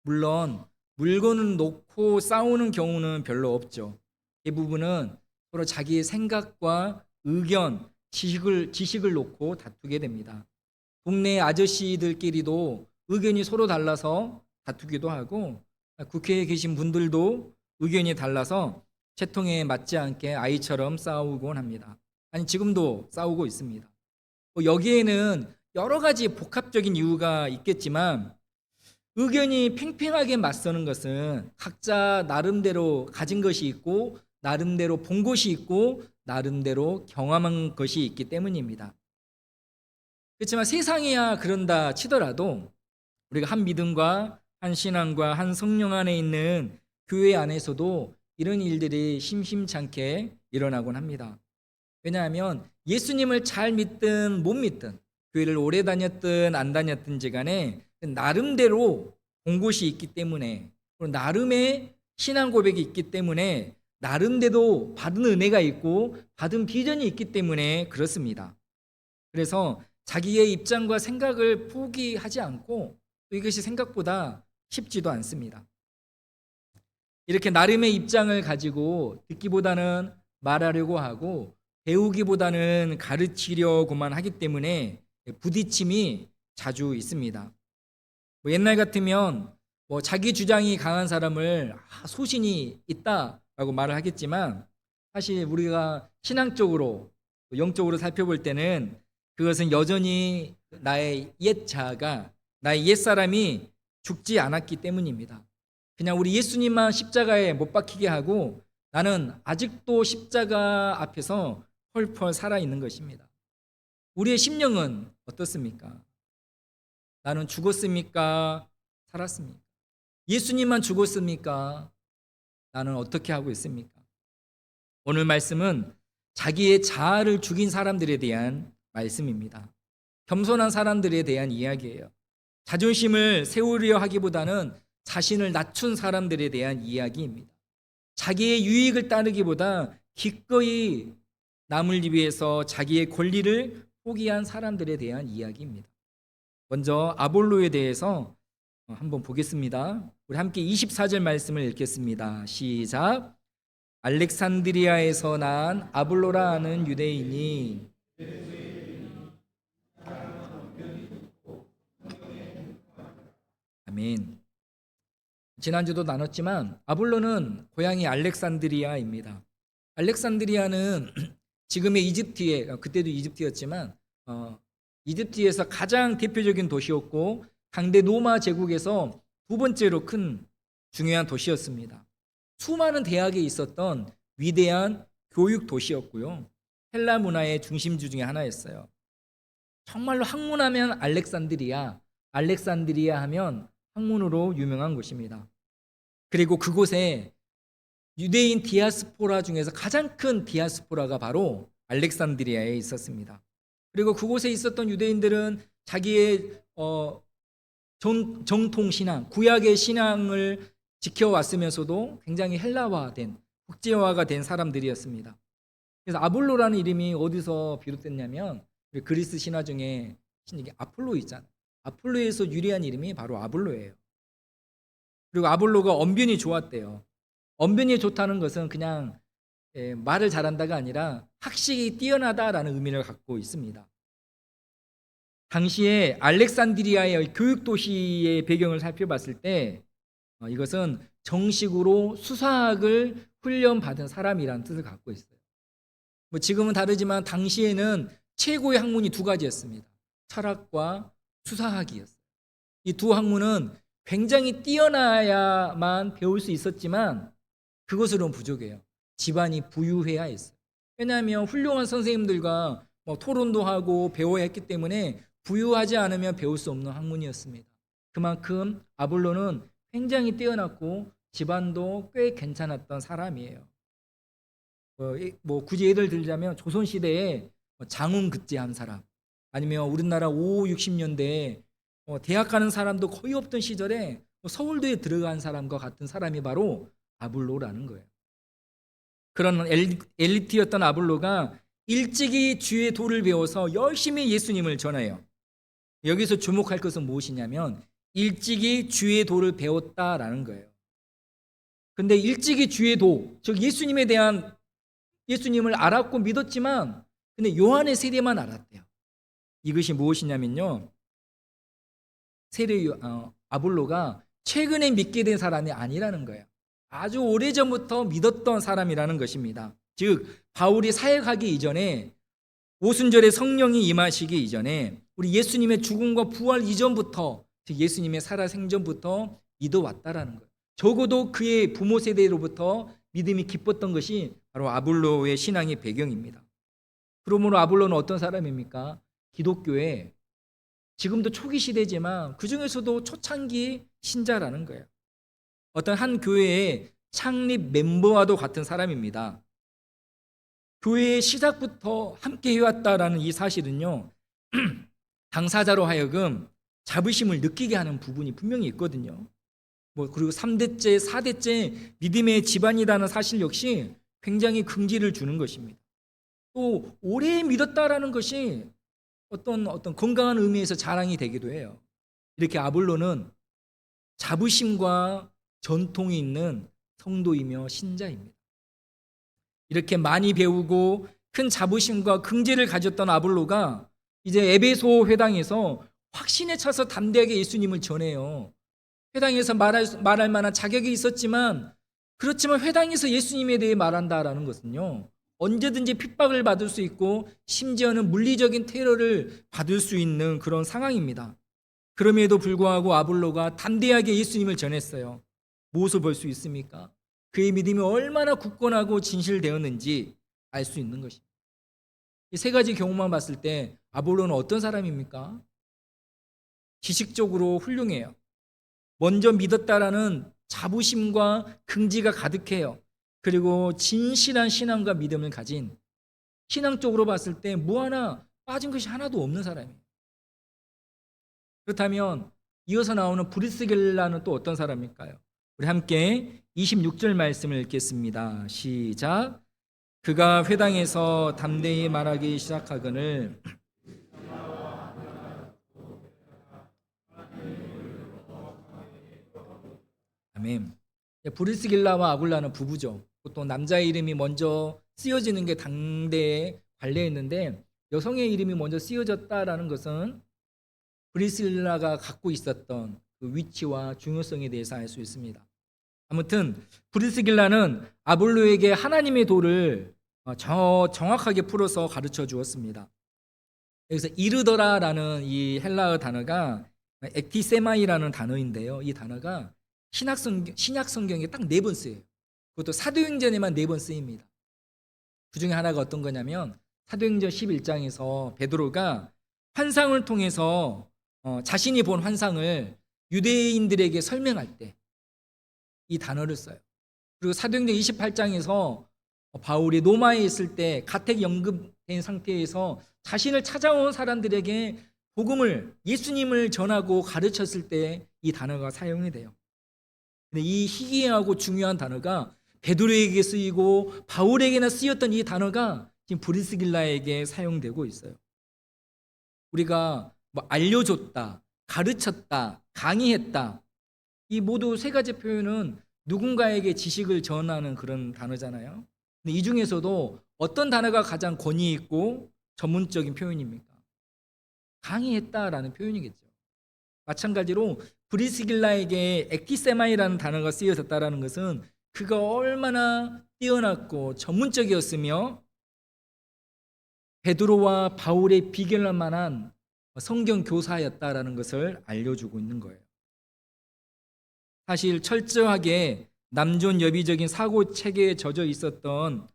물론 물건을 놓고 싸우는 경우는 별로 없죠. 대부분은 서로 자기의 생각과 의견, 지식을 놓고 다투게 됩니다. 동네 아저씨들끼리도 의견이 서로 달라서 다투기도 하고, 국회에 계신 분들도 의견이 달라서 채통에 맞지 않게 아이처럼 싸우곤 합니다. 아니, 지금도 싸우고 있습니다. 여기에는 여러 가지 복합적인 이유가 있겠지만, 의견이 팽팽하게 맞서는 것은 각자 나름대로 가진 것이 있고, 나름대로 본 것이 있고, 나름대로 경험한 것이 있기 때문입니다. 그렇지만 세상이야 그런다 치더라도 우리가 한 믿음과 한 신앙과 한 성령 안에 있는 교회 안에서도 이런 일들이 심심찮게 일어나곤 합니다. 왜냐하면 예수님을 잘 믿든 못 믿든, 교회를 오래 다녔든 안 다녔든지 간에 나름대로 본 곳이 있기 때문에, 나름의 신앙 고백이 있기 때문에, 나름대로 받은 은혜가 있고 받은 비전이 있기 때문에 그렇습니다. 그래서 자기의 입장과 생각을 포기하지 않고, 또 이것이 생각보다 쉽지도 않습니다. 이렇게 나름의 입장을 가지고 듣기보다는 말하려고 하고, 배우기보다는 가르치려고만 하기 때문에 부딪힘이 자주 있습니다. 옛날 같으면 자기 주장이 강한 사람을 소신이 있다라고 말을 하겠지만, 사실 우리가 신앙적으로, 영적으로 살펴볼 때는 그것은 여전히 나의 옛자가, 나의 옛사람이 죽지 않았기 때문입니다. 그냥 우리 예수님만 십자가에 못 박히게 하고 나는 아직도 십자가 앞에서 펄펄 살아있는 것입니다. 우리의 심령은 어떻습니까? 나는 죽었습니까? 살았습니까? 예수님만 죽었습니까? 나는 어떻게 하고 있습니까? 오늘 말씀은 자기의 자아를 죽인 사람들에 대한 말씀입니다. 겸손한 사람들에 대한 이야기예요. 자존심을 세우려 하기보다는 자신을 낮춘 사람들에 대한 이야기입니다. 자기의 유익을 따르기보다 기꺼이 남을 위해서 자기의 권리를 포기한 사람들에 대한 이야기입니다. 먼저 아볼로에 대해서 한번 보겠습니다. 우리 함께 24절 말씀을 읽겠습니다. 시작. 알렉산드리아에서 난 아볼로라 하는 유대인이 아멘. 지난주도 나눴지만 아볼로는 고향이 알렉산드리아입니다. 알렉산드리아는 지금의 이집트에, 그때도 이집트였지만 이집트에서 가장 대표적인 도시였고, 당대 로마 제국에서 두 번째로 큰 중요한 도시였습니다. 수많은 대학에 있었던 위대한 교육 도시였고요, 헬라 문화의 중심지 중에 하나였어요. 정말로 학문하면 알렉산드리아, 알렉산드리아 하면 학문으로 유명한 곳입니다. 그리고 그곳에 유대인 디아스포라 중에서 가장 큰 디아스포라가 바로 알렉산드리아에 있었습니다. 그리고 그곳에 있었던 유대인들은 자기의 정통 신앙, 구약의 신앙을 지켜왔으면서도 굉장히 헬라화된, 국제화가 된 사람들이었습니다. 그래서 아볼로라는 이름이 어디서 비롯됐냐면, 그리스 신화 중에 아폴로 있잖아요. 아폴로에서 유래한 이름이 바로 아볼로예요. 그리고 아볼로가 언변이 좋았대요. 언변이 좋다는 것은 그냥 말을 잘한다가 아니라 학식이 뛰어나다라는 의미를 갖고 있습니다. 당시에 알렉산드리아의 교육 도시의 배경을 살펴봤을 때 이것은 정식으로 수사학을 훈련받은 사람이라는 뜻을 갖고 있어요. 지금은 다르지만 당시에는 최고의 학문이 두 가지였습니다. 철학과 수사학이었어요. 이 두 학문은 굉장히 뛰어나야만 배울 수 있었지만 그것으로는 부족해요. 집안이 부유해야 했어요. 왜냐하면 훌륭한 선생님들과 토론도 하고 배워야 했기 때문에 부유하지 않으면 배울 수 없는 학문이었습니다. 그만큼 아볼로는 굉장히 뛰어났고 집안도 꽤 괜찮았던 사람이에요. 굳이 예를 들자면 조선시대에 장운급제한 사람, 아니면 우리나라 5, 60년대에 대학 가는 사람도 거의 없던 시절에 서울대에 들어간 사람과 같은 사람이 바로 아볼로라는 거예요. 그런 엘리트였던 아볼로가 일찍이 주의 도를 배워서 열심히 예수님을 전해요. 여기서 주목할 것은 무엇이냐면 일찍이 주의 도를 배웠다라는 거예요. 근데 일찍이 주의 도, 즉 예수님에 대한 예수님을 알았고 믿었지만 근데 요한의 세례만 알았대요. 이것이 무엇이냐면요. 아볼로가 최근에 믿게 된 사람이 아니라는 거예요. 아주 오래전부터 믿었던 사람이라는 것입니다. 즉 바울이 사역하기 이전에 오순절에 성령이 임하시기 이전에 우리 예수님의 죽음과 부활 이전부터 즉 예수님의 살아생전부터 믿어왔다라는 거예요. 적어도 그의 부모 세대로부터 믿음이 깊었던 것이 바로 아볼로의 신앙의 배경입니다. 그러므로 아볼로는 어떤 사람입니까? 기독교의 지금도 초기 시대지만 그 중에서도 초창기 신자라는 거예요. 어떤 한 교회의 창립 멤버와도 같은 사람입니다. 교회의 시작부터 함께 해왔다라는 이 사실은요, 당사자로 하여금 자부심을 느끼게 하는 부분이 분명히 있거든요. 그리고 3대째, 4대째 믿음의 집안이라는 사실 역시 굉장히 긍지를 주는 것입니다. 또 오래 믿었다라는 것이 어떤 건강한 의미에서 자랑이 되기도 해요. 이렇게 아볼로는 자부심과 전통이 있는 성도이며 신자입니다. 이렇게 많이 배우고 큰 자부심과 긍지를 가졌던 아볼로가 이제 에베소 회당에서 확신에 차서 담대하게 예수님을 전해요. 회당에서 말할 만한 자격이 있었지만 그렇지만 회당에서 예수님에 대해 말한다라는 것은요, 언제든지 핍박을 받을 수 있고 심지어는 물리적인 테러를 받을 수 있는 그런 상황입니다. 그럼에도 불구하고 아볼로가 담대하게 예수님을 전했어요. 무엇을 볼 수 있습니까? 그의 믿음이 얼마나 굳건하고 진실되었는지 알 수 있는 것입니다. 이 세 가지 경우만 봤을 때 아볼로는 어떤 사람입니까? 지식적으로 훌륭해요. 먼저 믿었다라는 자부심과 긍지가 가득해요. 그리고 진실한 신앙과 믿음을 가진, 신앙적으로 봤을 때 뭐 하나 빠진 것이 하나도 없는 사람이에요. 그렇다면 이어서 나오는 브리스길라는 또 어떤 사람일까요? 우리 함께 26절 말씀을 읽겠습니다. 시작. 그가 회당에서 담대히 말하기 시작하거늘 아멘. 브리스길라와 아굴라는 부부죠. 보통 남자의 이름이 먼저 쓰여지는 게 당대에 관례였는데 여성의 이름이 먼저 쓰여졌다라는 것은 브리스길라가 갖고 있었던 그 위치와 중요성에 대해서 알 수 있습니다. 아무튼 브리스길라는 아볼로에게 하나님의 도를 정확하게 풀어서 가르쳐 주었습니다. 여기서 이르더라라는 이 헬라어 단어가 액티세마이라는 단어인데요. 이 단어가 신약 성경에 딱 4번 쓰여요. 그것도 사도행전에만 4번 쓰입니다. 그 중에 하나가 어떤 거냐면 사도행전 11장에서 베드로가 환상을 통해서 자신이 본 환상을 유대인들에게 설명할 때 이 단어를 써요. 그리고 사도행전 28장에서 바울이 로마에 있을 때 가택 연금된 상태에서 자신을 찾아온 사람들에게 복음을, 예수님을 전하고 가르쳤을 때 이 단어가 사용이 돼요. 근데 이 희귀하고 중요한 단어가 베드로에게 쓰이고 바울에게나 쓰였던 이 단어가 지금 브리스길라에게 사용되고 있어요. 우리가 알려줬다, 가르쳤다, 강의했다, 이 모두 세 가지 표현은 누군가에게 지식을 전하는 그런 단어잖아요. 근데 이 중에서도 어떤 단어가 가장 권위 있고 전문적인 표현입니까? 강의했다라는 표현이겠죠. 마찬가지로 브리스길라에게 액티세마이라는 단어가 쓰여졌다라는 것은 그가 얼마나 뛰어났고 전문적이었으며 베드로와 바울의 비견할 만한 성경 교사였다라는 것을 알려주고 있는 거예요. 사실 철저하게 남존 여비적인 사고 체계에 젖어 있었던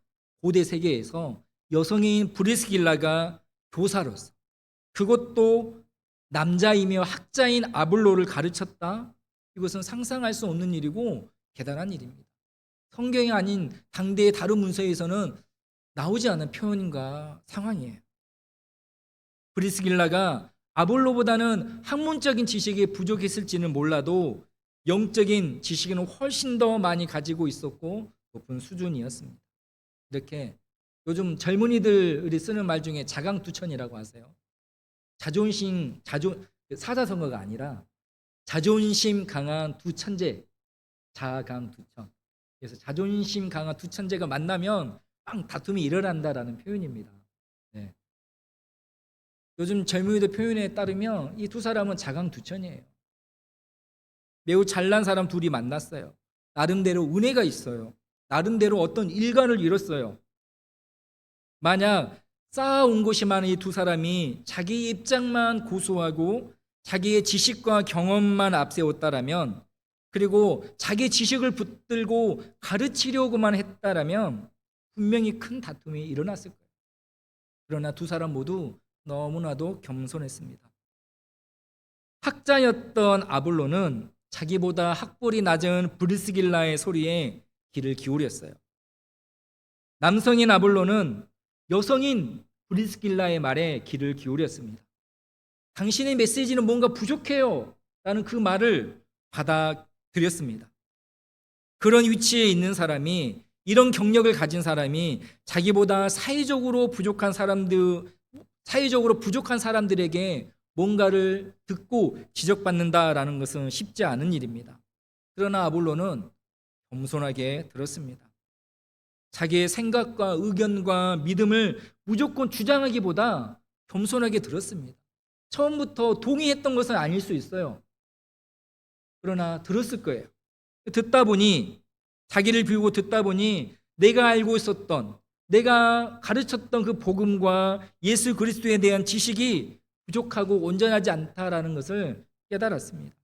고대 세계에서 여성인 브리스길라가 교사로서, 그것도 남자이며 학자인 아볼로를 가르쳤다? 이것은 상상할 수 없는 일이고 대단한 일입니다. 성경이 아닌 당대의 다른 문서에서는 나오지 않은 표현인가 상황이에요. 브리스길라가 아볼로보다는 학문적인 지식이 부족했을지는 몰라도 영적인 지식은 훨씬 더 많이 가지고 있었고 높은 수준이었습니다. 이렇게 요즘 젊은이들이 쓰는 말 중에 자강두천이라고 하세요. 사자성어가 아니라 자존심 강한 두 천재, 자강 두 천. 그래서 자존심 강한 두 천재가 만나면 빵 다툼이 일어난다라는 표현입니다. 네. 요즘 젊은이들 표현에 따르면 이 두 사람은 자강 두 천이에요. 매우 잘난 사람 둘이 만났어요. 나름대로 은혜가 있어요. 나름대로 어떤 일가를 이뤘어요. 만약 쌓아온 것이 많은 이 두 사람이 자기 입장만 고수하고 자기의 지식과 경험만 앞세웠다라면, 그리고 자기 지식을 붙들고 가르치려고만 했다라면 분명히 큰 다툼이 일어났을 거예요. 그러나 두 사람 모두 너무나도 겸손했습니다. 학자였던 아볼로는 자기보다 학벌이 낮은 브리스길라의 소리에 귀를 기울였어요. 남성인 아볼로는 여성인 브리스길라의 말에 귀를 기울였습니다. 당신의 메시지는 뭔가 부족해요 라는 그 말을 받아들였습니다. 그런 위치에 있는 사람이, 이런 경력을 가진 사람이 자기보다 사회적으로 부족한 사람들에게 뭔가를 듣고 지적받는다라는 것은 쉽지 않은 일입니다. 그러나 아볼로는 겸손하게 들었습니다. 자기의 생각과 의견과 믿음을 무조건 주장하기보다 겸손하게 들었습니다. 처음부터 동의했던 것은 아닐 수 있어요. 그러나 들었을 거예요. 듣다 보니, 자기를 비우고 듣다 보니 내가 알고 있었던, 내가 가르쳤던 그 복음과 예수 그리스도에 대한 지식이 부족하고 온전하지 않다라는 것을 깨달았습니다.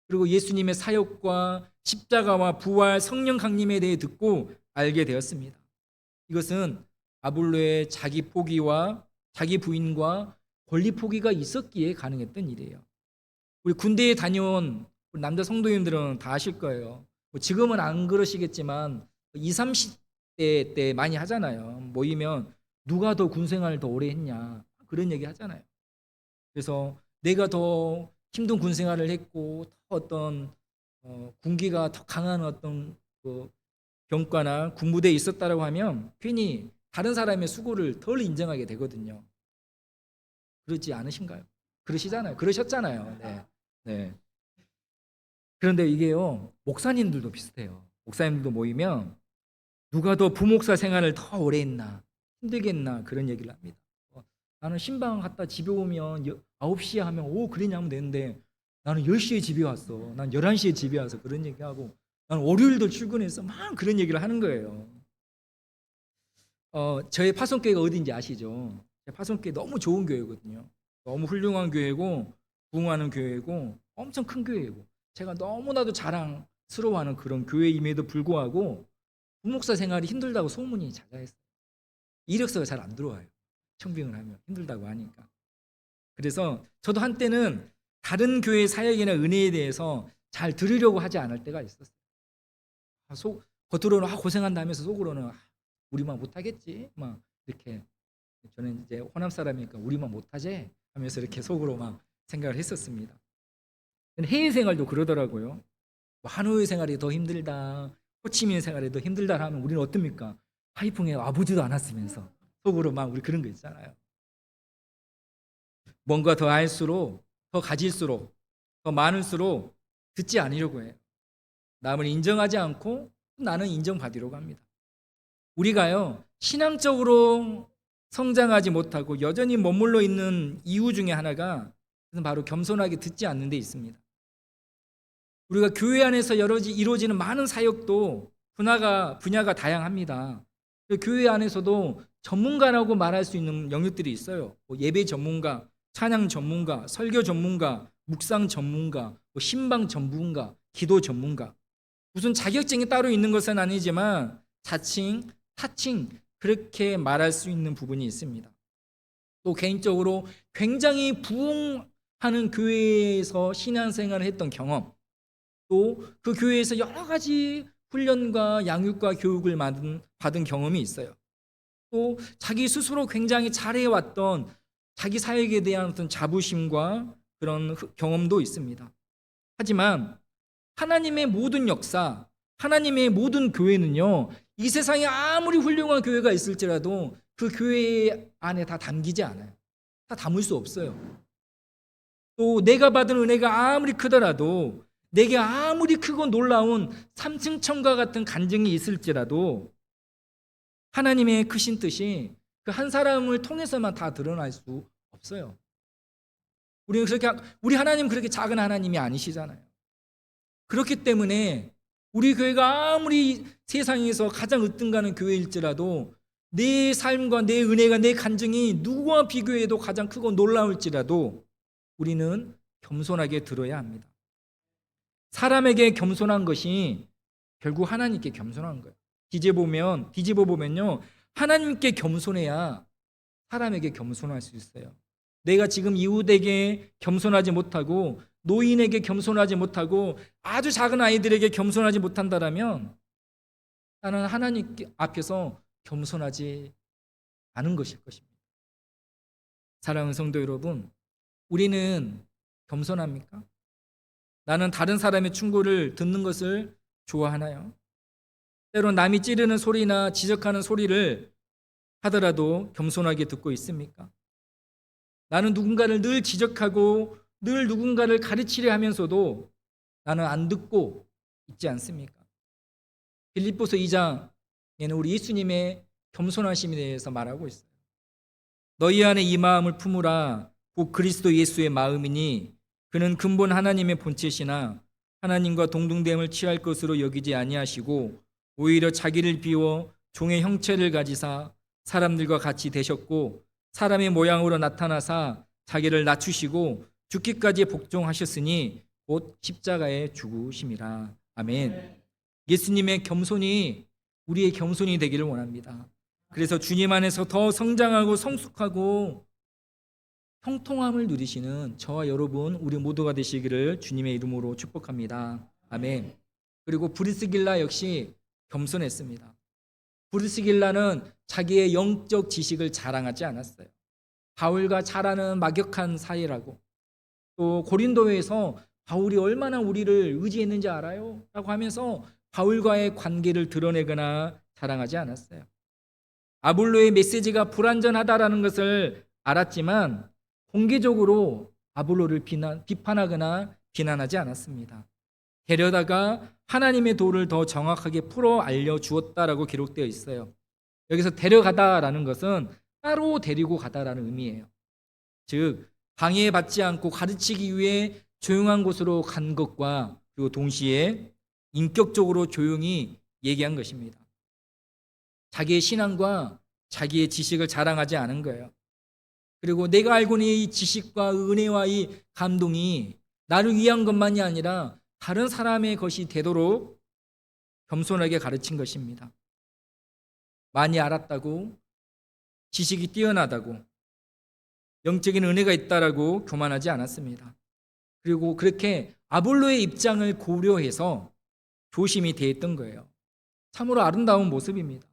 그리고 예수님의 사역과 십자가와 부활, 성령 강림에 대해 듣고 알게 되었습니다. 이것은 아볼로의 자기 포기와 자기 부인과 권리 포기가 있었기에 가능했던 일이에요. 우리 군대에 다녀온 남자 성도님들은 다 아실 거예요. 지금은 안 그러시겠지만 20, 30대 때 많이 하잖아요. 모이면 누가 더 군생활을 더 오래 했냐, 그런 얘기 하잖아요. 그래서 내가 더 힘든 군생활을 했고 더 어떤 군기가 더 강한 어떤 그 병과나 군부대에 있었다라고 하면 괜히 다른 사람의 수고를 덜 인정하게 되거든요. 그러지 않으신가요? 그러시잖아요. 그러셨잖아요. 네. 네. 그런데 이게요, 목사님들도 비슷해요. 목사님들도 모이면 누가 더 부목사 생활을 더 오래 했나, 힘들겠나, 그런 얘기를 합니다. 나는 신방 갔다 집에 오면 9시에 하면 오 그러냐 하면 되는데 나는 10시에 집에 왔어. 난 11시에 집에 와서 그런 얘기하고, 나는 월요일도 출근해서 막 그런 얘기를 하는 거예요. 저희 파송교회가 어딘지 아시죠? 파송교회 너무 좋은 교회거든요. 너무 훌륭한 교회고 부흥하는 교회고 엄청 큰 교회고 제가 너무나도 자랑스러워하는 그런 교회임에도 불구하고 부목사 생활이 힘들다고 소문이 자자했어요. 이력서가 잘 안 들어와요. 청빙을 하면 힘들다고 하니까. 그래서 저도 한때는 다른 교회 사역이나 은혜에 대해서 잘 들으려고 하지 않을 때가 있었어요. 겉으로는 고생한다 하면서 속으로는 우리만 못하겠지 막 이렇게, 저는 이제 호남 사람이니까 우리만 못하지 하면서 이렇게 속으로 막 생각을 했었습니다. 해외 생활도 그러더라고요. 하노이 생활이 더 힘들다, 호치민 생활이 더 힘들다 하면 우리는 어떻습니까? 하이풍에 와보지도 않았으면서 속으로 막 우리 그런 거 있잖아요. 뭔가 더 알수록, 더 가질수록, 더 많을수록 듣지 않으려고 해요. 남을 인정하지 않고 나는 인정받으려고 합니다. 우리가요, 신앙적으로 성장하지 못하고 여전히 머물러 있는 이유 중에 하나가 바로 겸손하게 듣지 않는 데 있습니다. 우리가 교회 안에서 이루어지는 많은 사역도 분야가 다양합니다. 교회 안에서도 전문가라고 말할 수 있는 영역들이 있어요. 예배 전문가, 찬양 전문가, 설교 전문가, 묵상 전문가, 신방 전문가, 기도 전문가. 무슨 자격증이 따로 있는 것은 아니지만 자칭, 타칭 그렇게 말할 수 있는 부분이 있습니다. 또 개인적으로 굉장히 부흥하는 교회에서 신앙생활을 했던 경험, 또 그 교회에서 여러 가지 훈련과 양육과 교육을 받은 경험이 있어요. 또 자기 스스로 굉장히 잘해왔던 자기 사역에 대한 어떤 자부심과 그런 경험도 있습니다. 하지만 하나님의 모든 역사, 하나님의 모든 교회는요, 이 세상에 아무리 훌륭한 교회가 있을지라도 그 교회 안에 다 담기지 않아요. 다 담을 수 없어요. 또 내가 받은 은혜가 아무리 크더라도, 내게 아무리 크고 놀라운 삼층천과 같은 간증이 있을지라도 하나님의 크신 뜻이 그 한 사람을 통해서만 다 드러날 수 없어요. 우리 하나님 그렇게 작은 하나님이 아니시잖아요. 그렇기 때문에 우리 교회가 아무리 세상에서 가장 으뜸가는 교회일지라도 내 삶과 내 은혜가, 내 간증이 누구와 비교해도 가장 크고 놀라울지라도 우리는 겸손하게 들어야 합니다. 사람에게 겸손한 것이 결국 하나님께 겸손한 거예요. 뒤집어 보면요, 하나님께 겸손해야 사람에게 겸손할 수 있어요. 내가 지금 이웃에게 겸손하지 못하고, 노인에게 겸손하지 못하고, 아주 작은 아이들에게 겸손하지 못한다라면 나는 하나님 앞에서 겸손하지 않은 것일 것입니다. 사랑하는 성도 여러분, 우리는 겸손합니까? 나는 다른 사람의 충고를 듣는 것을 좋아하나요? 때론 남이 찌르는 소리나 지적하는 소리를 하더라도 겸손하게 듣고 있습니까? 나는 누군가를 늘 지적하고 늘 누군가를 가르치려 하면서도 나는 안 듣고 있지 않습니까? 빌립보서 2장에는 우리 예수님의 겸손하심에 대해서 말하고 있어요. 너희 안에 이 마음을 품으라. 곧 그리스도 예수의 마음이니 그는 근본 하나님의 본체시나 하나님과 동등됨을 취할 것으로 여기지 아니하시고 오히려 자기를 비워 종의 형체를 가지사 사람들과 같이 되셨고 사람의 모양으로 나타나사 자기를 낮추시고 죽기까지 복종하셨으니 곧 십자가에 죽으심이라. 아멘. 예수님의 겸손이 우리의 겸손이 되기를 원합니다. 그래서 주님 안에서 더 성장하고 성숙하고 형통함을 누리시는 저와 여러분, 우리 모두가 되시기를 주님의 이름으로 축복합니다. 아멘. 그리고 브리스길라 역시 겸손했습니다. 브리스길라는 자기의 영적 지식을 자랑하지 않았어요. 바울과 잘하는 막역한 사이라고, 또 고린도에서 바울이 얼마나 우리를 의지했는지 알아요? 라고 하면서 바울과의 관계를 드러내거나 자랑하지 않았어요. 아볼로의 메시지가 불완전하다라는 것을 알았지만 공개적으로 아볼로를 비판하거나 비난하지 않았습니다. 데려다가 하나님의 도를 더 정확하게 풀어 알려주었다라고 기록되어 있어요. 여기서 데려가다라는 것은 따로 데리고 가다라는 의미예요. 즉 방해받지 않고 가르치기 위해 조용한 곳으로 간 것과 그리고 동시에 인격적으로 조용히 얘기한 것입니다. 자기의 신앙과 자기의 지식을 자랑하지 않은 거예요. 그리고 내가 알고 있는 이 지식과 은혜와 이 감동이 나를 위한 것만이 아니라 다른 사람의 것이 되도록 겸손하게 가르친 것입니다. 많이 알았다고, 지식이 뛰어나다고, 영적인 은혜가 있다라고 교만하지 않았습니다. 그리고 그렇게 아볼로의 입장을 고려해서 조심히 대했던 거예요. 참으로 아름다운 모습입니다.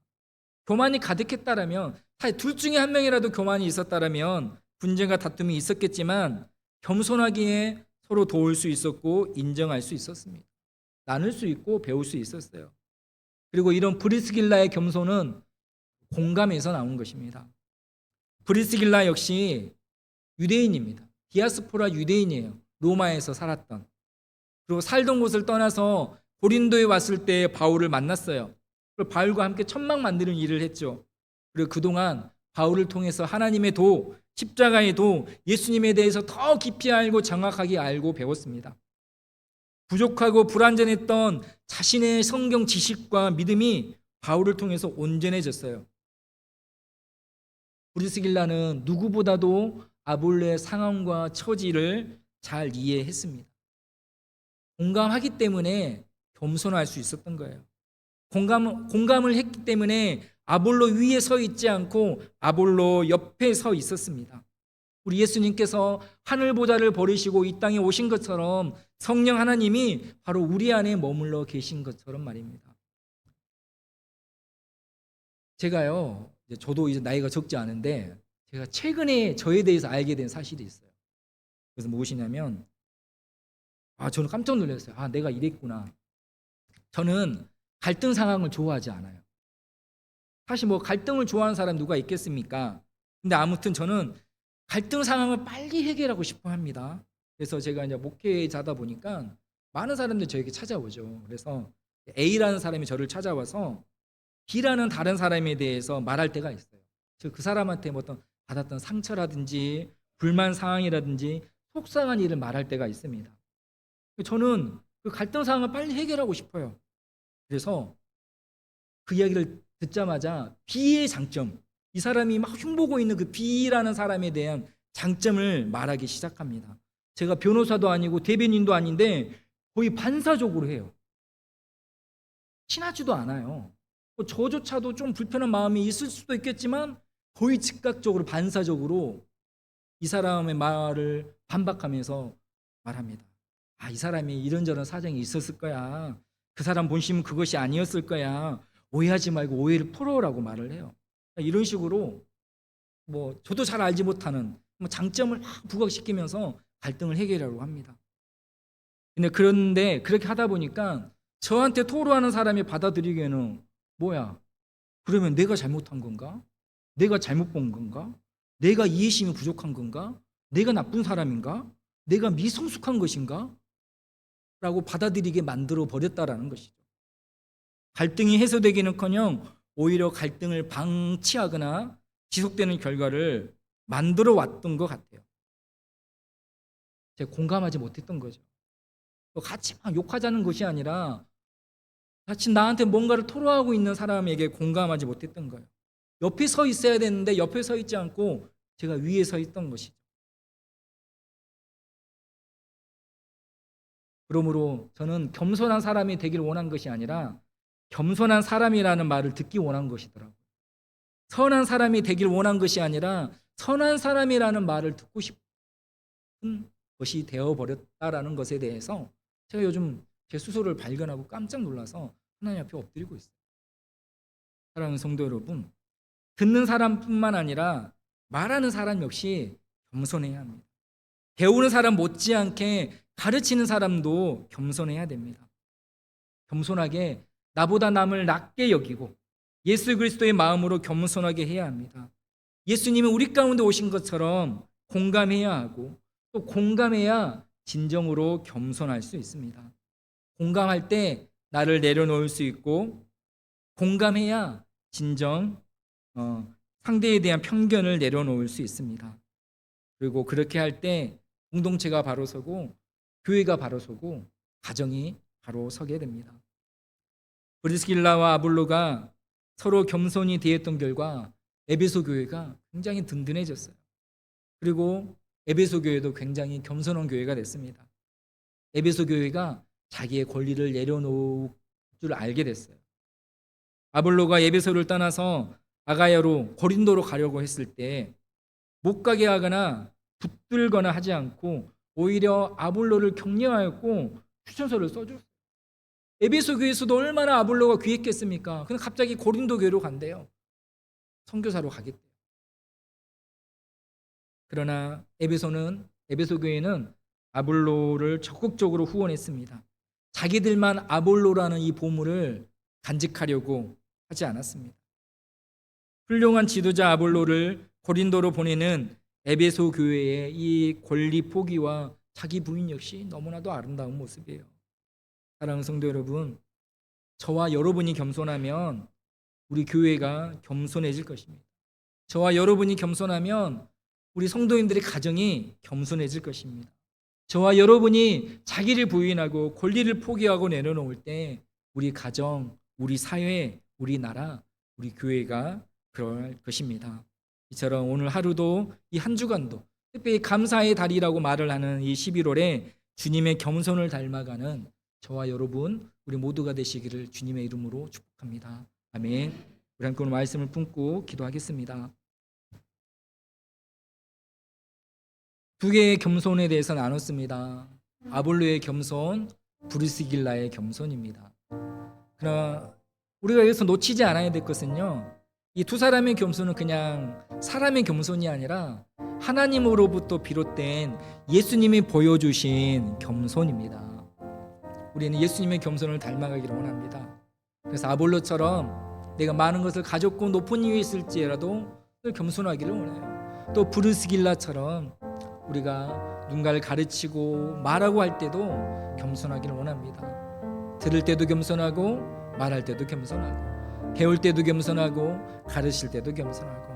교만이 가득했다라면, 사실 둘 중에 한 명이라도 교만이 있었다라면 분쟁과 다툼이 있었겠지만 겸손하기에 서로 도울 수 있었고 인정할 수 있었습니다. 나눌 수 있고 배울 수 있었어요. 그리고 이런 브리스길라의 겸손은 공감에서 나온 것입니다. 브리스길라 역시 유대인입니다. 디아스포라 유대인이에요. 로마에서 살았던. 그리고 살던 곳을 떠나서 고린도에 왔을 때 바울을 만났어요. 그리고 바울과 함께 천막 만드는 일을 했죠. 그리고 그동안 바울을 통해서 하나님의 도, 십자가의 도, 예수님에 대해서 더 깊이 알고 정확하게 알고 배웠습니다. 부족하고 불완전했던 자신의 성경 지식과 믿음이 바울을 통해서 온전해졌어요. 브리스길라는 누구보다도 아볼로의 상황과 처지를 잘 이해했습니다. 공감하기 때문에 겸손할 수 있었던 거예요. 공감을 했기 때문에 아볼로 위에 서 있지 않고 아볼로 옆에 서 있었습니다. 우리 예수님께서 하늘 보좌를 버리시고 이 땅에 오신 것처럼 성령 하나님이 바로 우리 안에 머물러 계신 것처럼 말입니다. 제가요, 저도 이제 나이가 적지 않은데 제가 최근에 저에 대해서 알게 된 사실이 있어요. 그래서 무엇이냐면, 저는 깜짝 놀랐어요. 내가 이랬구나. 저는 갈등 상황을 좋아하지 않아요. 사실 뭐 갈등을 좋아하는 사람 누가 있겠습니까? 근데 아무튼 저는 갈등 상황을 빨리 해결하고 싶어 합니다. 그래서 제가 이제 목회자다 보니까 많은 사람들이 저에게 찾아오죠. 그래서 A라는 사람이 저를 찾아와서 B라는 다른 사람에 대해서 말할 때가 있어요. 즉 그 사람한테 뭐 어떤 받았던 상처라든지 불만 사항이라든지 속상한 일을 말할 때가 있습니다. 저는 그 갈등 상황을 빨리 해결하고 싶어요. 그래서 그 이야기를 듣자마자 B의 장점, 이 사람이 막 흉보고 있는 그 B라는 사람에 대한 장점을 말하기 시작합니다. 제가 변호사도 아니고 대변인도 아닌데 거의 반사적으로 해요. 친하지도 않아요. 저조차도 좀 불편한 마음이 있을 수도 있겠지만 거의 즉각적으로 반사적으로 이 사람의 말을 반박하면서 말합니다. 아, 이 사람이 이런저런 사정이 있었을 거야. 그 사람 본심은 그것이 아니었을 거야. 오해하지 말고 오해를 풀어라고 말을 해요. 이런 식으로 뭐 저도 잘 알지 못하는 장점을 막 부각시키면서 갈등을 해결하려고 합니다. 그런데 그렇게 하다 보니까 저한테 토로하는 사람이 받아들이기에는 뭐야? 그러면 내가 잘못한 건가? 내가 잘못 본 건가? 내가 이해심이 부족한 건가? 내가 나쁜 사람인가? 내가 미성숙한 것인가? 라고 받아들이게 만들어 버렸다라는 것이죠. 갈등이 해소되기는커녕 오히려 갈등을 방치하거나 지속되는 결과를 만들어 왔던 것 같아요. 제가 공감하지 못했던 거죠. 같이 막 욕하자는 것이 아니라 같이 나한테 뭔가를 토로하고 있는 사람에게 공감하지 못했던 거예요. 옆에 서 있어야 되는데 옆에 서 있지 않고 제가 위에 서 있던 것이죠. 그러므로 저는 겸손한 사람이 되기를 원한 것이 아니라 겸손한 사람이라는 말을 듣기 원한 것이더라고요. 선한 사람이 되길 원한 것이 아니라 선한 사람이라는 말을 듣고 싶은 것이 되어버렸다라는 것에 대해서 제가 요즘 제 스스로를 발견하고 깜짝 놀라서 하나님 앞에 엎드리고 있어요. 사랑하는 성도 여러분, 듣는 사람뿐만 아니라 말하는 사람 역시 겸손해야 합니다. 배우는 사람 못지않게 가르치는 사람도 겸손해야 됩니다. 겸손하게 나보다 남을 낮게 여기고 예수 그리스도의 마음으로 겸손하게 해야 합니다. 예수님은 우리 가운데 오신 것처럼 공감해야 하고 또 공감해야 진정으로 겸손할 수 있습니다. 공감할 때 나를 내려놓을 수 있고 공감해야 진정 상대에 대한 편견을 내려놓을 수 있습니다. 그리고 그렇게 할 때 공동체가 바로 서고 교회가 바로 서고 가정이 바로 서게 됩니다. 브리스길라와 아볼로가 서로 겸손히 대했던 결과 에베소 교회가 굉장히 든든해졌어요. 그리고 에베소 교회도 굉장히 겸손한 교회가 됐습니다. 에베소 교회가 자기의 권리를 내려놓을 줄 알게 됐어요. 아볼로가 에베소를 떠나서 아가야로 고린도로 가려고 했을 때 못 가게 하거나 붙들거나 하지 않고 오히려 아볼로를 격려하였고 추천서를 써줬어요. 에베소 교회에서도 얼마나 아볼로가 귀했겠습니까? 근데 갑자기 고린도 교회로 간대요. 선교사로 가겠대요. 그러나 에베소 교회는 아볼로를 적극적으로 후원했습니다. 자기들만 아볼로라는 이 보물을 간직하려고 하지 않았습니다. 훌륭한 지도자 아볼로를 고린도로 보내는 에베소 교회의 이 권리 포기와 자기 부인 역시 너무나도 아름다운 모습이에요. 사랑하는 성도 여러분, 저와 여러분이 겸손하면 우리 교회가 겸손해질 것입니다. 저와 여러분이 겸손하면 우리 성도인들의 가정이 겸손해질 것입니다. 저와 여러분이 자기를 부인하고 권리를 포기하고 내려놓을 때 우리 가정, 우리 사회, 우리 나라, 우리 교회가 그럴 것입니다. 이처럼 오늘 하루도 이 한 주간도 특별히 감사의 달이라고 말을 하는 이 11월에 주님의 겸손을 닮아가는 저와 여러분 우리 모두가 되시기를 주님의 이름으로 축복합니다. 아멘. 우리 함께 오늘 말씀을 품고 기도하겠습니다. 두 개의 겸손에 대해서 나눴습니다. 아볼로의 겸손, 브리스길라의 겸손입니다. 그러나 우리가 여기서 놓치지 않아야 될 것은요, 이 두 사람의 겸손은 그냥 사람의 겸손이 아니라 하나님으로부터 비롯된 예수님이 보여주신 겸손입니다. 우리는 예수님의 겸손을 닮아가기를 원합니다. 그래서 아볼로처럼 내가 많은 것을 가졌고 높은 위에 있을지라도 늘 겸손하기를 원해요. 또 브리스길라처럼 우리가 누군가를 가르치고 말하고 할 때도 겸손하기를 원합니다. 들을 때도 겸손하고 말할 때도 겸손하고 배울 때도 겸손하고 가르칠 때도 겸손하고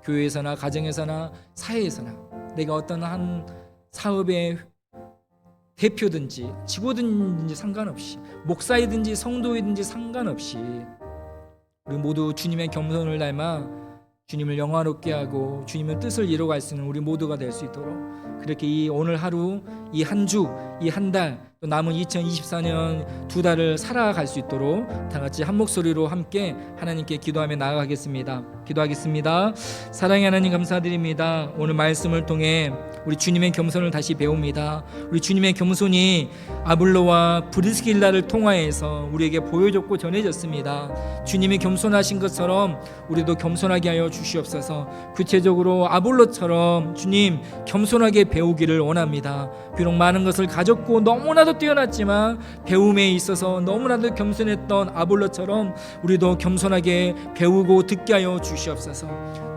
교회에서나 가정에서나 사회에서나 내가 어떤 한 사업의 대표든지 직원든지 상관없이 목사이든지 성도이든지 상관없이 우리 모두 주님의 겸손을 닮아 주님을 영화롭게 하고 주님의 뜻을 이루어갈 수 있는 우리 모두가 될 수 있도록 그렇게 이 오늘 하루, 이 한 주, 이 한 달, 또 남은 2024년 두 달을 살아갈 수 있도록 다 같이 한 목소리로 함께 하나님께 기도하며 나아가겠습니다. 기도하겠습니다. 사랑의 하나님 감사드립니다. 오늘 말씀을 통해 우리 주님의 겸손을 다시 배웁니다. 우리 주님의 겸손이 아블로와 브리스길라를 통하여서 우리에게 보여졌고 전해졌습니다. 주님이 겸손하신 것처럼 우리도 겸손하게 하여 주시옵소서. 구체적으로 아볼로처럼 주님 겸손하게 배우기를 원합니다. 비록 많은 것을 가졌고 너무나도 뛰어났지만 배움에 있어서 너무나도 겸손했던 아볼로처럼 우리도 겸손하게 배우고 듣게 하여 주시옵소서.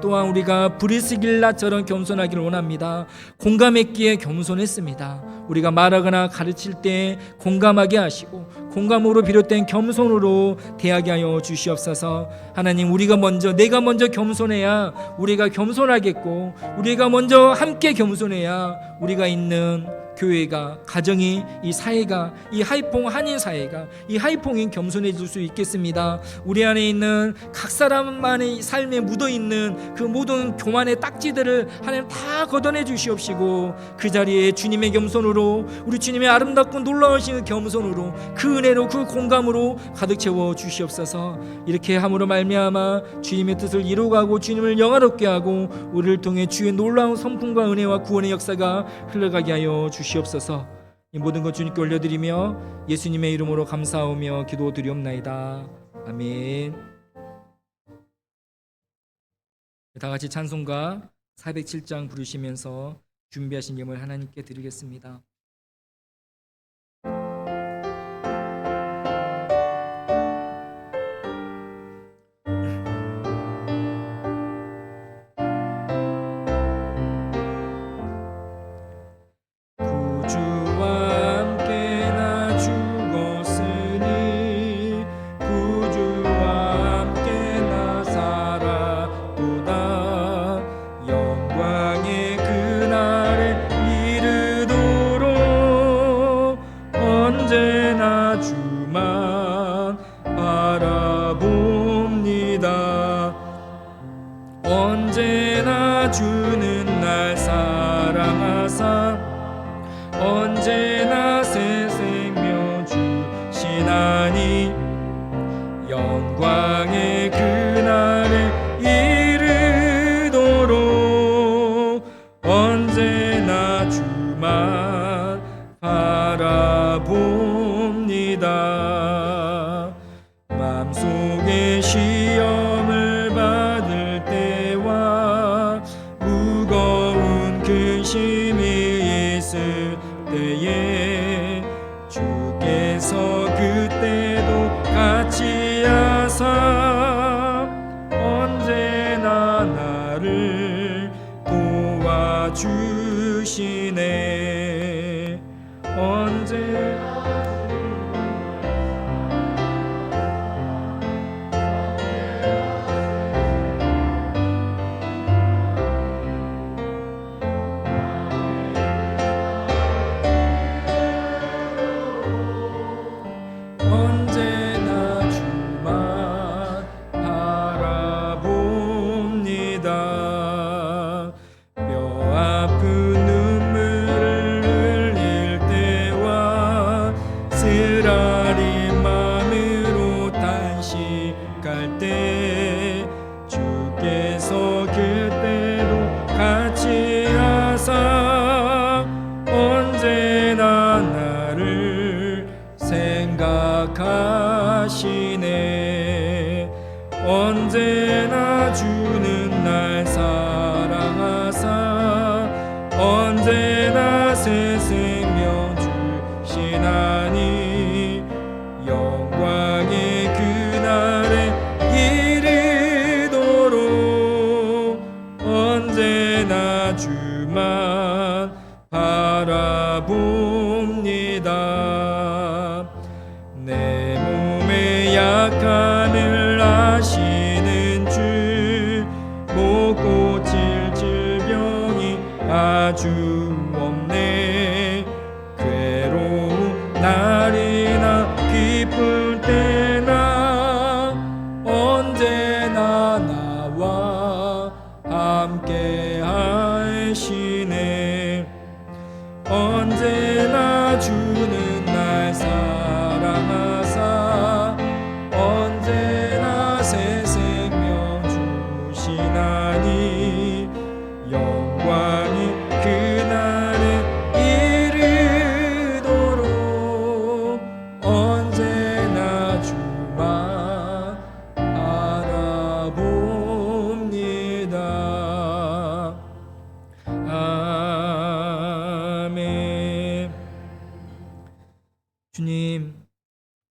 또한 우리가 브리스길라처럼 겸손하기를 원합니다. 공감했기에 겸손했습니다. 우리가 말하거나 가르칠 때 공감하게 하시고 공감으로 비롯된 겸손으로 대하게 하여 주시옵소서. 하나님, 우리가 먼저 내가 먼저 겸손해야 우리가 겸손하겠고 우리가 먼저 함께 겸손해야 우리가 있는 교회가, 가정이, 이 사회가, 이 하이퐁 한인 사회가, 이 하이퐁이 겸손해질 수 있겠습니다. 우리 안에 있는 각 사람만의 삶에 묻어있는 그 모든 교만의 딱지들을 하나님 다 걷어내 주시옵시고 그 자리에 주님의 겸손으로 우리 주님의 아름답고 놀라우신 겸손으로 그 은혜로 그 공감으로 가득 채워 주시옵소서. 이렇게 함으로 말미암아 주님의 뜻을 이루어가고 주님을 영화롭게 하고 우리를 통해 주의 놀라운 선풍과 은혜와 구원의 역사가 흘러가게 하여 주시옵소서. 이 모든 것 주님께 올려드리며 예수님의 이름으로 감사하며 기도드리옵나이다. 아멘. 다 같이 찬송가 407장 부르시면서 준비하신 예물 하나님께 드리겠습니다. 언제나 주는 날 사랑하사 언제나 새 생명 주시나니 영광의 그날에 이르도록 언제나 주만 바라봅니다. 마음속에 시험을 받을 때와 무거운 근심이 있을 때에 주께서 그때도 같이 하사 언제나 나를 도와주시네. 언제나 주만 바라봅니다. 뼈 아픈 눈물을 흘릴 때와 쓰라린 마음으로 단식할 때 주께서 그때도 같이 하사 언제나 나를 생각하시네. 언제나 주는 날 사랑하사 언제나 새 생명 주시나니 영광의 그날에 이르도록 언제나 주만 약함을 아시는 주, 못 고칠 질병이 아주 없네. 괴로운 날이나 기쁠 때나 언제나 나와 함께 하시네. 언제나 주는 날 사랑하사 언제나 새 생명 주시나니 영광이 그날에 이르도록 언제나 주만 바라봅니다. 아멘. 주님,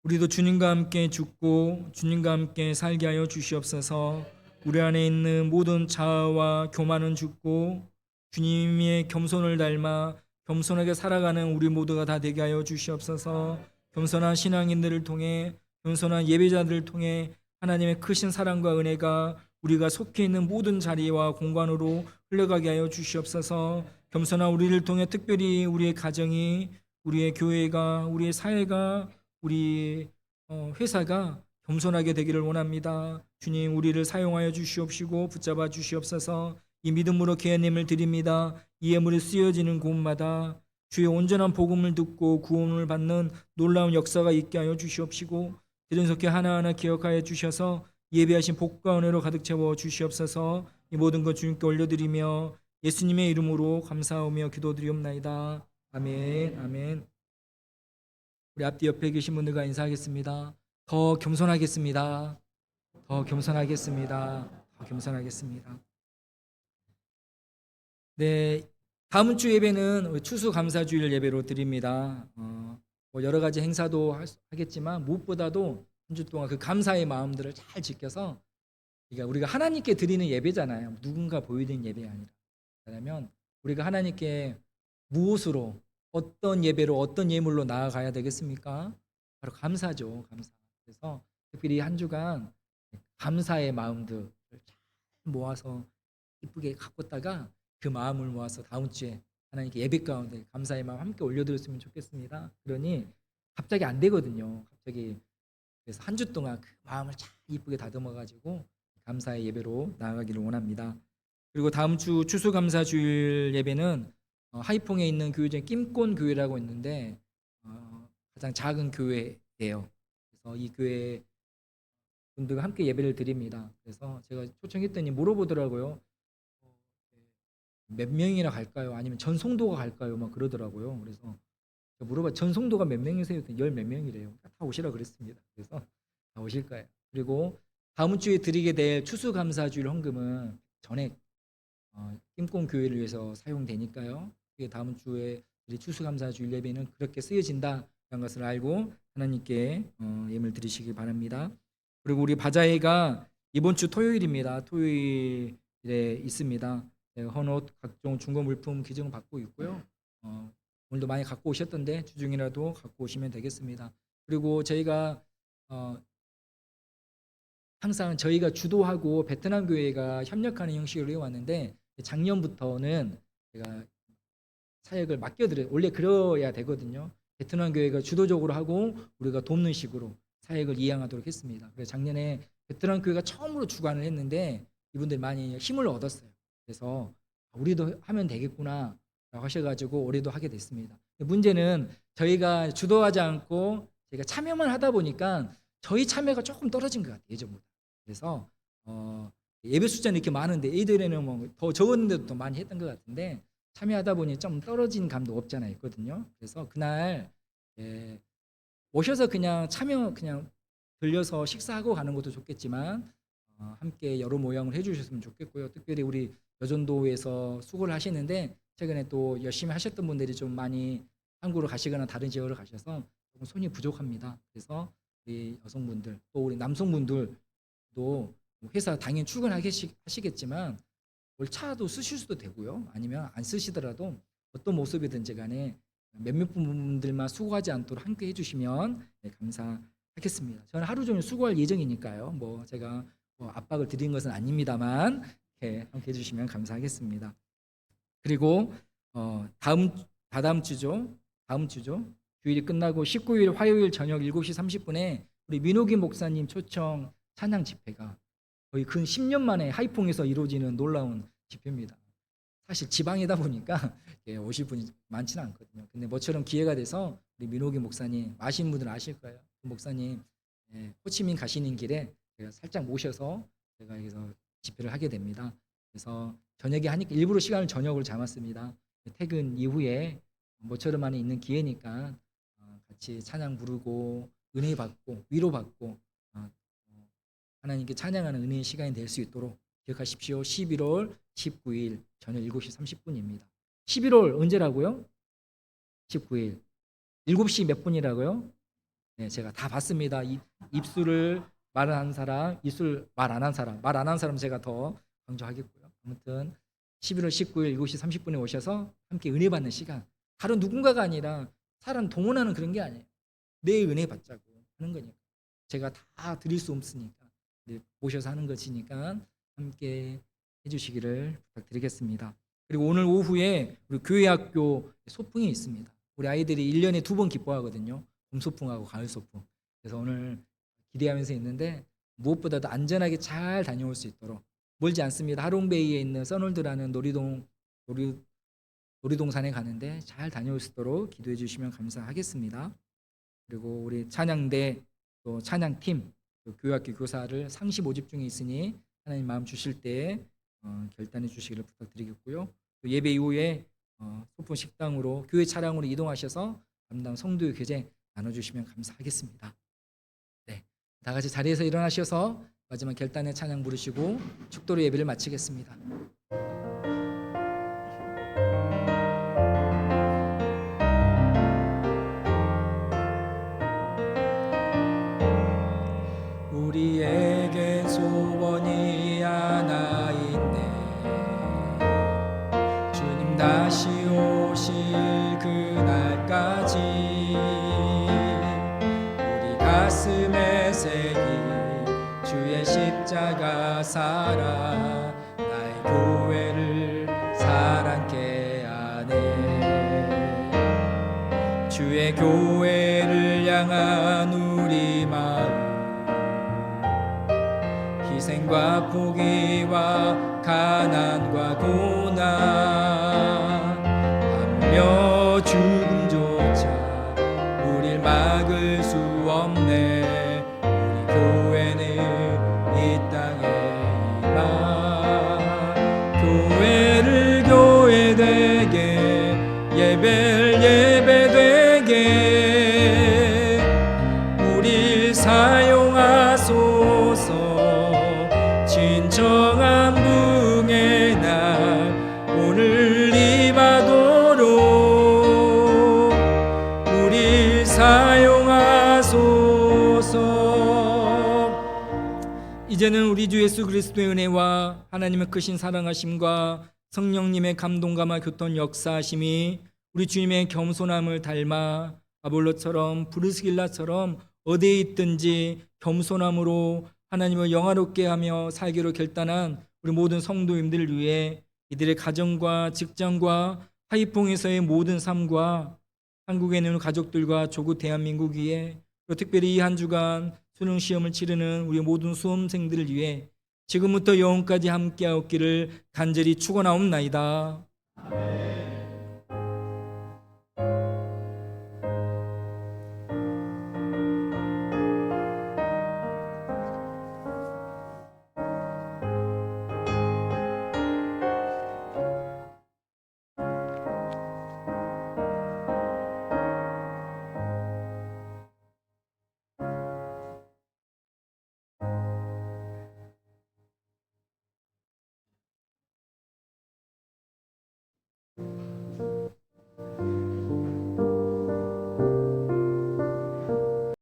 우리도 주님과 함께 죽고 주님과 함께 살게 하여 주시옵소서. 우리 안에 있는 모든 자아와 교만은 죽고 주님의 겸손을 닮아 겸손하게 살아가는 우리 모두가 다 되게 하여 주시옵소서. 겸손한 신앙인들을 통해, 겸손한 예배자들을 통해 하나님의 크신 사랑과 은혜가 우리가 속해 있는 모든 자리와 공간으로 흘러가게 하여 주시옵소서. 겸손한 우리를 통해 특별히 우리의 가정이, 우리의 교회가, 우리의 사회가, 우리 회사가 겸손하게 되기를 원합니다. 주님, 우리를 사용하여 주시옵시고 붙잡아 주시옵소서. 이 믿음으로 개헌님을 드립니다. 이 예물이 쓰여지는 곳마다 주의 온전한 복음을 듣고 구원을 받는 놀라운 역사가 있게 하여 주시옵시고 들은 속에 하나하나 기억하여 주셔서 예배하신 복과 은혜로 가득 채워 주시옵소서. 이 모든 것 주님께 올려드리며 예수님의 이름으로 감사하며 기도드리옵나이다. 아멘. 아멘. 우리 앞뒤 옆에 계신 분들과 인사하겠습니다. 더 겸손하겠습니다. 더 겸손하겠습니다. 더 겸손하겠습니다. 네, 다음 주 예배는 추수감사주일 예배로 드립니다. 여러 가지 행사도 하겠지만 무엇보다도 한 주 동안 그 감사의 마음들을 잘 지켜서, 그러니까 우리가 하나님께 드리는 예배잖아요. 누군가 보이는 예배가 아니라. 왜냐하면 우리가 하나님께 무엇으로, 어떤 예배로, 어떤 예물로 나아가야 되겠습니까? 바로 감사죠. 감사. 그래서 특별히 한 주간 감사의 마음들을 잘 모아서 이쁘게 가꿨다가 그 마음을 모아서 다음 주에 하나님께 예배 가운데 감사의 마음 함께 올려드렸으면 좋겠습니다. 그러니 갑자기 안 되거든요. 갑자기. 그래서 한 주 동안 그 마음을 잘 이쁘게 다듬어 가지고 감사의 예배로 나아가기를 원합니다. 그리고 다음 주 추수감사주일 예배는 하이퐁에 있는 교회 중에 낌꼰 교회라고 있는데 가장 작은 교회예요. 그래서 이 교회 분들과 함께 예배를 드립니다. 그래서 제가 초청했더니 물어보더라고요. 몇 명이나 갈까요? 아니면 전 성도가 갈까요? 막 그러더라고요. 그래서 물어봐, 전 성도가 몇 명이세요? 열 몇 명이래요. 다 오시라 그랬습니다. 그래서 다 오실 거예요. 그리고 다음 주에 드리게 될 추수감사주일 헌금은 전액 낌꼰 교회를 위해서 사용되니까요. 다음 주에 우리 추수감사주일 예배는 그렇게 쓰여진다는 것을 알고 하나님께 예물 드리시기 바랍니다. 그리고 우리 바자회가 이번 주 토요일입니다. 토요일에 있습니다. 헌옷, 각종 중고 물품 기증을 받고 있고요. 오늘도 많이 갖고 오셨던데 주중이라도 갖고 오시면 되겠습니다. 그리고 저희가 항상 저희가 주도하고 베트남 교회가 협력하는 형식으로 해왔는데 작년부터는 제가 사역을 맡겨드려요. 원래 그래야 되거든요. 베트남 교회가 주도적으로 하고 우리가 돕는 식으로 사역을 이행하도록 했습니다. 그래서 작년에 베트남 교회가 처음으로 주관을 했는데 이분들이 많이 힘을 얻었어요. 그래서 우리도 하면 되겠구나 라고 하셔가지고 올해도 하게 됐습니다. 문제는 저희가 주도하지 않고 저희가 참여만 하다 보니까 저희 참여가 조금 떨어진 것 같아요. 예전보다. 그래서 예배 숫자는 이렇게 많은데 애들에는 뭐 더 적었는데도 더 많이 했던 것 같은데 참여하다 보니 좀 떨어진 감도 없지 않아 있거든요. 그래서 그날 오셔서 그냥 참여, 그냥 들려서 식사하고 가는 것도 좋겠지만 함께 여러 모양을 해주셨으면 좋겠고요. 특별히 우리 여전도에서 수고를 하시는데 최근에 또 열심히 하셨던 분들이 좀 많이 한국으로 가시거나 다른 지역으로 가셔서 조금 손이 부족합니다. 그래서 우리 여성분들 또 우리 남성분들도 회사 당연히 출근하시겠지만 차도 쓰실 수도 되고요. 아니면 안 쓰시더라도 어떤 모습이든지 간에 몇몇 분들만 수고하지 않도록 함께 해주시면 감사하겠습니다. 하겠습니다. 저는 하루 종일 수고할 예정이니까요. 뭐 제가 압박을 드린 것은 아닙니다만 이렇게 함께 해주시면 감사하겠습니다. 그리고 다다음 주죠. 다음 주죠. 주일이 끝나고 19일 화요일 저녁 7시 30분에 우리 민호기 목사님 초청 찬양 집회가 거의 근 10년 만에 하이퐁에서 이루어지는 놀라운 집회입니다. 사실 지방이다 보니까 오실 분이 많지는 않거든요. 근데 모처럼 기회가 돼서 우리 민호기 목사님 아시는 분들은 아실 거예요. 그 목사님 호치민 가시는 길에 제가 살짝 모셔서 제가 여기서 집회를 하게 됩니다. 그래서 저녁에 하니까 일부러 시간을 저녁으로 잡았습니다. 퇴근 이후에 모처럼 안에 있는 기회니까 같이 찬양 부르고 은혜 받고 위로 받고 하나님께 찬양하는 은혜의 시간이 될 수 있도록 기억하십시오. 11월 19일 저녁 7시 30분입니다. 11월 언제라고요? 19일 7시 몇 분이라고요? 네, 제가 다 봤습니다. 입술을 말한 사람, 입술 말 안 한 사람, 말 안 한 사람 제가 더 강조하겠고요. 아무튼 11월 19일 7시 30분에 오셔서 함께 은혜 받는 시간. 다른 누군가가 아니라 사람 동원하는 그런 게 아니에요. 내 은혜 받자고 하는 거니까. 제가 다 드릴 수 없으니까 모셔서 하는 것이니까 함께 해주시기를 부탁드리겠습니다. 그리고 오늘 오후에 우리 교회 학교 소풍이 있습니다. 우리 아이들이 1년에 2번 기뻐하거든요. 봄 소풍하고 가을 소풍. 그래서 오늘 기대하면서 있는데 무엇보다도 안전하게 잘 다녀올 수 있도록 멀지 않습니다. 하롱베이에 있는 서놀드라는 놀이동산에 가는데 잘 다녀올 수 있도록 기도해 주시면 감사하겠습니다. 그리고 우리 찬양대 또 찬양팀 또 교회학교 교사를 상시 모집 중에 있으니 하나님 마음 주실 때 결단해 주시기를 부탁드리겠고요. 또 예배 이후에 소풍 식당으로 교회 차량으로 이동하셔서 담당 성도의 교제 나눠주시면 감사하겠습니다. 네, 다 같이 자리에서 일어나셔서 마지막 결단의 찬양 부르시고 축도로 예배를 마치겠습니다. 우리에겐 소원이 하나 있네. 주님 다시 오실 그날까지 우리 가슴에 새긴 주의 십자가 살아 나의 교회를 사랑케 하네. 주의 교회를 향한 우리 마음 희생과 포기와 가난과 고난 하며 죽음조차 우릴 막을 수 없네. 우리 교회는 이 땅에 이만 교회를 교회되게 예배를 예배되게 우릴 사용하소서. 진정한 붕의 날 오늘 임하도록 우리 사용하소서. 이제는 우리 주 예수 그리스도의 은혜와 하나님의 크신 사랑하심과 성령님의 감동감화 교통 역사하심이 우리 주님의 겸손함을 닮아 아볼로처럼 브리스길라처럼 어디에 있든지 겸손함으로 하나님을 영화롭게 하며 살기로 결단한 우리 모든 성도님들을 위해 이들의 가정과 직장과 하이퐁에서의 모든 삶과 한국에 있는 가족들과 조국 대한민국 위에 또 특별히 이 한 주간 수능 시험을 치르는 우리 모든 수험생들을 위해 지금부터 영원까지 함께하옵기를 간절히 축원하옵나이다.